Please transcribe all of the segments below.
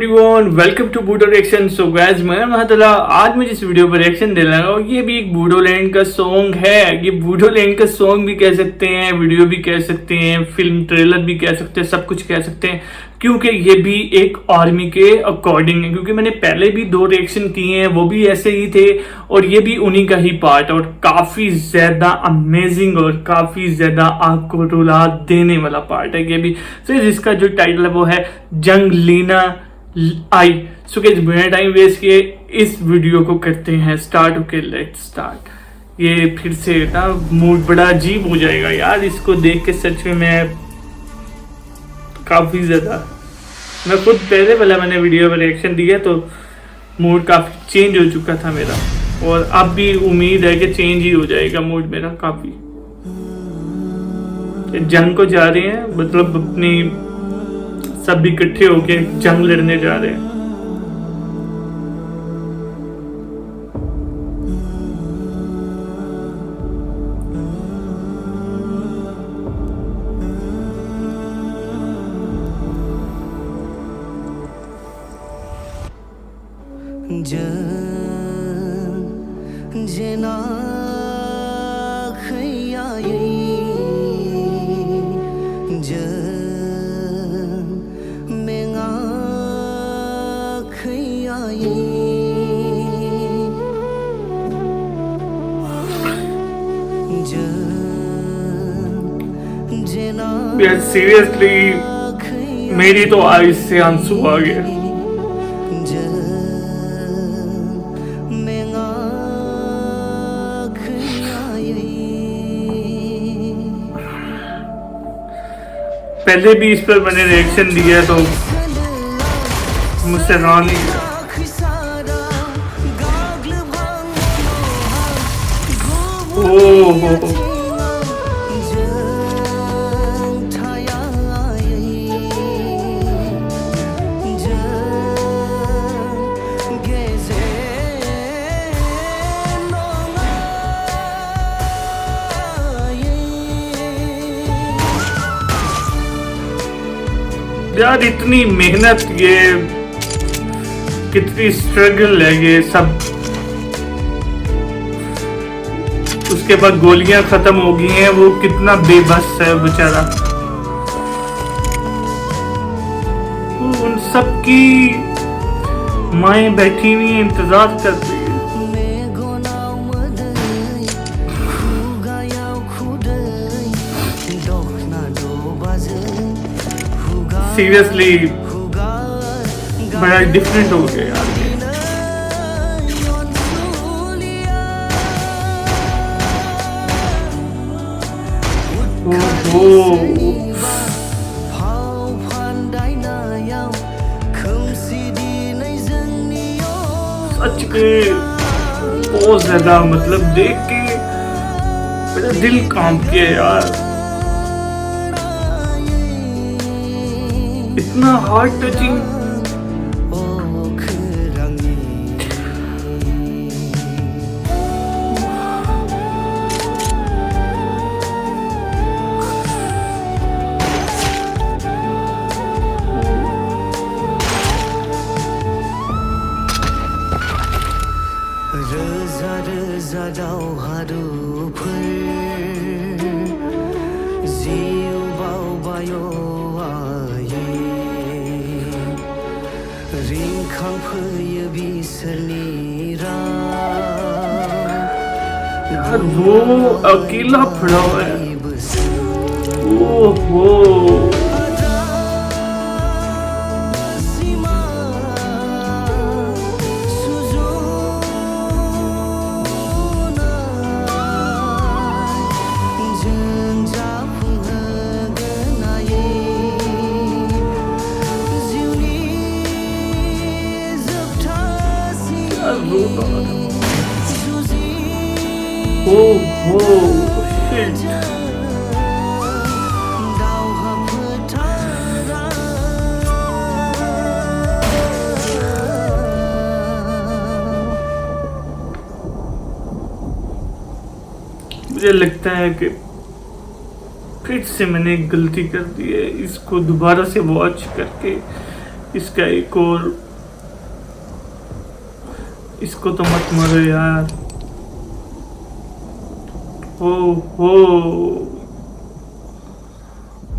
Everyone, welcome to budo reaction. So guys, मैं महतला आज मुझे इस वीडियो पर रिएक्शन दे रहा हूँ। ये भी एक बूडोलैंड का सॉन्ग है। ये बूडोलैंड का सॉन्ग भी कह सकते हैं, वीडियो भी कह सकते हैं, फिल्म ट्रेलर भी कह सकते हैं, सब कुछ कह सकते हैं, क्योंकि ये भी एक आर्मी के अकॉर्डिंग है। क्योंकि मैंने पहले भी 2 रिएक्शन किए हैं, वो भी ऐसे ही थे, और ये भी उन्हीं का ही पार्ट, और काफी ज्यादा अमेजिंग और काफी ज्यादा आंख को रुला देने वाला पार्ट है ये भी। तो जिसका जो टाइटल है वो है जंग लीना आई। सो गाइस, बिना टाइम वेस्ट किए इस वीडियो को करते हैं स्टार्ट। Okay, let's start. ये फिर से ना मूड बड़ा अजीब हो जाएगा यार, इसको देख के सच में मैं काफी ज्यादा, मैं खुद पहले वाला मैंने वीडियो पर रिएक्शन दिया तो मूड काफी चेंज हो चुका था मेरा, और अब भी उम्मीद है कि चेंज ही हो जाएगा मूड मेरा काफी। जंग को जा रहे हैं, मतलब अपनी सब इकट्ठे होके जंग लड़ने जा रहे हैं। जना खैयाई मेंगा खैयाई यार सीरियसली मेरी तो आईज से आंसू आ गए। पहले भी इस पर मैंने रिएक्शन दिया तो मुझसे रहा नहीं गया। ओह यार, इतनी मेहनत, ये कितनी स्ट्रगल है ये सब। उसके बाद गोलियां खत्म हो गई हैं, वो कितना बेबस है बेचारा। उन सब की माएं बैठी हुई इंतजार कर रही है। सीरियसली बड़ा डिफरेंट हो गया यार। सच के बहुत ज्यादा, मतलब देख के मेरा दिल कांप गया यार। इतना हार्ट टचिंग। रोजा रोजा दावहारुफोर जिउ बावबायो रिंखांफैयो बिसोरनि यार, वो अकेला पड़ा हुआ है। ओहो, मुझे लगता है कि फिर से मैंने एक गलती कर दी है। इसको दोबारा से वॉच करके इसका एक और, इसको तो मत मारो यार। हो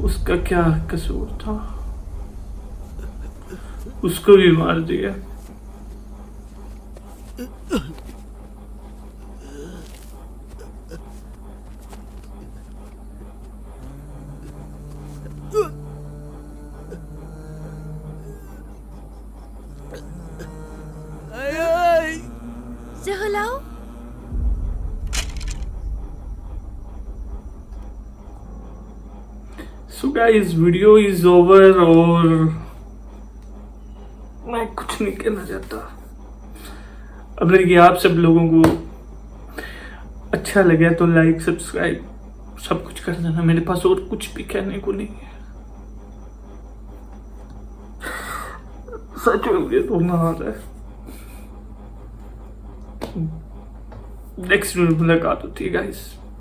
उसका क्या कसूर था, उसको भी मार दिया। सहलाओ। So guys video is over और मैं कुछ नहीं कहना चाहता। अब लगे आप सब लोगों को अच्छा लगे तो लाइक सब्सक्राइब सब कुछ कर देना, मेरे पास और कुछ भी कहने को नहीं है। सच में मुझे रोना आ रहा है। नेक्स्ट वीडियो मुलाकात होती है गाइस।